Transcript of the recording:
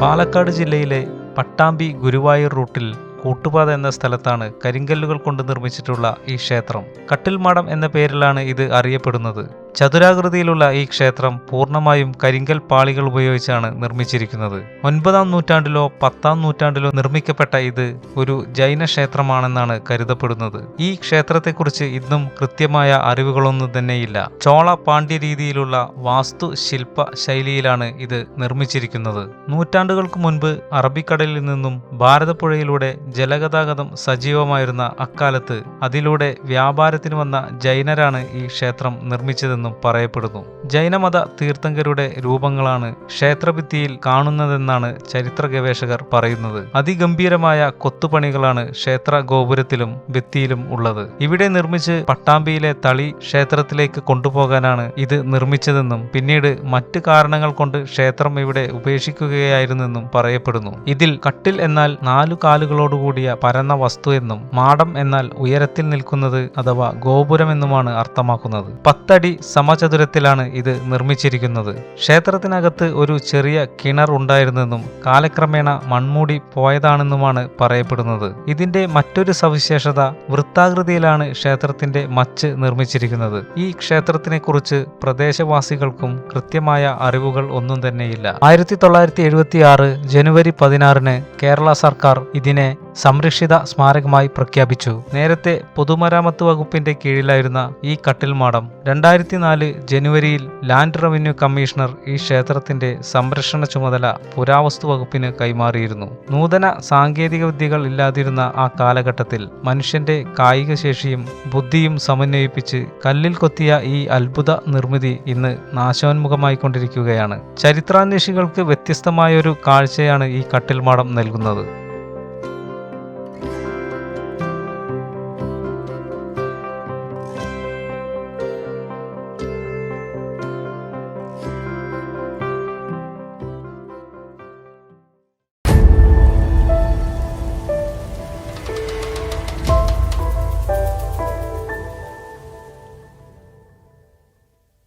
പാലക്കാട് ജില്ലയിലെ പട്ടാമ്പി ഗുരുവായൂർ റൂട്ടിൽ കൂട്ടുപാത എന്ന സ്ഥലത്താണ് കരിങ്കല്ലുകൾ കൊണ്ട് നിർമ്മിച്ചിട്ടുള്ള ഈ ക്ഷേത്രം. കട്ടിൽമാടം എന്ന പേരിലാണ് ഇത് അറിയപ്പെടുന്നത്. ചതുരാകൃതിയിലുള്ള ഈ ക്ഷേത്രം പൂർണ്ണമായും കരിങ്കൽ പാളികൾ ഉപയോഗിച്ചാണ് നിർമ്മിച്ചിരിക്കുന്നത്. 9-ാം നൂറ്റാണ്ടിലോ 10-ാം നൂറ്റാണ്ടിലോ നിർമ്മിക്കപ്പെട്ട ഇത് ഒരു ജൈന ക്ഷേത്രമാണെന്നാണ് കരുതപ്പെടുന്നത്. ഈ ക്ഷേത്രത്തെക്കുറിച്ച് ഇന്നും കൃത്യമായ അറിവുകളൊന്നും തന്നെയില്ല. ചോള പാണ്ഡ്യ രീതിയിലുള്ള വാസ്തുശില്പ ശൈലിയിലാണ് ഇത് നിർമ്മിച്ചിരിക്കുന്നത്. നൂറ്റാണ്ടുകൾക്ക് മുൻപ് അറബിക്കടലിൽ നിന്നും ഭാരതപ്പുഴയിലൂടെ ജലഗതാഗതം സജീവമായിരുന്ന അക്കാലത്ത് അതിലൂടെ വ്യാപാരത്തിന് വന്ന ജൈനരാണ് ഈ ക്ഷേത്രം നിർമ്മിച്ചതെന്നും പറയപ്പെടുന്നു. ജൈനമത തീർത്ഥങ്കരുടെ രൂപങ്ങളാണ് ക്ഷേത്രഭിത്തിയിൽ കാണുന്നതെന്നാണ് ചരിത്ര ഗവേഷകർ പറയുന്നത്. അതിഗംഭീരമായ കൊത്തുപണികളാണ് ക്ഷേത്ര ഗോപുരത്തിലും ഭിത്തിയിലും ഉള്ളത്. ഇവിടെ നിർമ്മിച്ച് പട്ടാമ്പിയിലെ തളി ക്ഷേത്രത്തിലേക്ക് കൊണ്ടുപോകാനാണ് ഇത് നിർമ്മിച്ചതെന്നും പിന്നീട് മറ്റ് കാരണങ്ങൾ കൊണ്ട് ക്ഷേത്രം ഇവിടെ ഉപേക്ഷിക്കുകയായിരുന്നെന്നും പറയപ്പെടുന്നു. ഇതിൽ കട്ടിൽ എന്നാൽ 4 കാലുകളോടുകൂടിയ പരന്ന വസ്തു എന്നും മാടം എന്നാൽ ഉയരത്തിൽ നിൽക്കുന്നത് അഥവാ ഗോപുരമെന്നുമാണ് അർത്ഥമാക്കുന്നത്. 10 അടി സമചതുരത്തിലാണ് ഇത് നിർമ്മിച്ചിരിക്കുന്നത്. ക്ഷേത്രത്തിനകത്ത് ഒരു ചെറിയ കിണർ ഉണ്ടായിരുന്നെന്നും കാലക്രമേണ മൺമൂടി പോയതാണെന്നുമാണ് പറയപ്പെടുന്നത്. ഇതിന്റെ മറ്റൊരു സവിശേഷത വൃത്താകൃതിയിലാണ് ക്ഷേത്രത്തിന്റെ മച്ച് നിർമ്മിച്ചിരിക്കുന്നത്. ഈ ക്ഷേത്രത്തിനെ കുറിച്ച് പ്രദേശവാസികൾക്കും കൃത്യമായ അറിവുകൾ ഒന്നും തന്നെയില്ല. 1976 ജനുവരി 16 കേരള സർക്കാർ ഇതിനെ സംരക്ഷിത സ്മാരകമായി പ്രഖ്യാപിച്ചു. നേരത്തെ പൊതുമരാമത്ത് വകുപ്പിന്റെ കീഴിലായിരുന്ന ഈ കട്ടിൽമാടം 2004 ജനുവരിയിൽ ലാൻഡ് റവന്യൂ കമ്മീഷണർ ഈ ക്ഷേത്രത്തിന്റെ സംരക്ഷണ ചുമതല പുരാവസ്തു വകുപ്പിന് കൈമാറിയിരുന്നു. നൂതന സാങ്കേതിക വിദ്യകൾ ഇല്ലാതിരുന്ന ആ കാലഘട്ടത്തിൽ മനുഷ്യന്റെ കായിക ശേഷിയും ബുദ്ധിയും സമന്വയിപ്പിച്ച് കല്ലിൽ കൊത്തിയ ഈ അത്ഭുത നിർമ്മിതി ഇന്ന് നാശോന്മുഖമായിക്കൊണ്ടിരിക്കുകയാണ്. ചരിത്രാന്വേഷികൾക്ക് വ്യത്യസ്തമായൊരു കാഴ്ചയാണ് ഈ കട്ടിൽമാടം നൽകുന്നത്.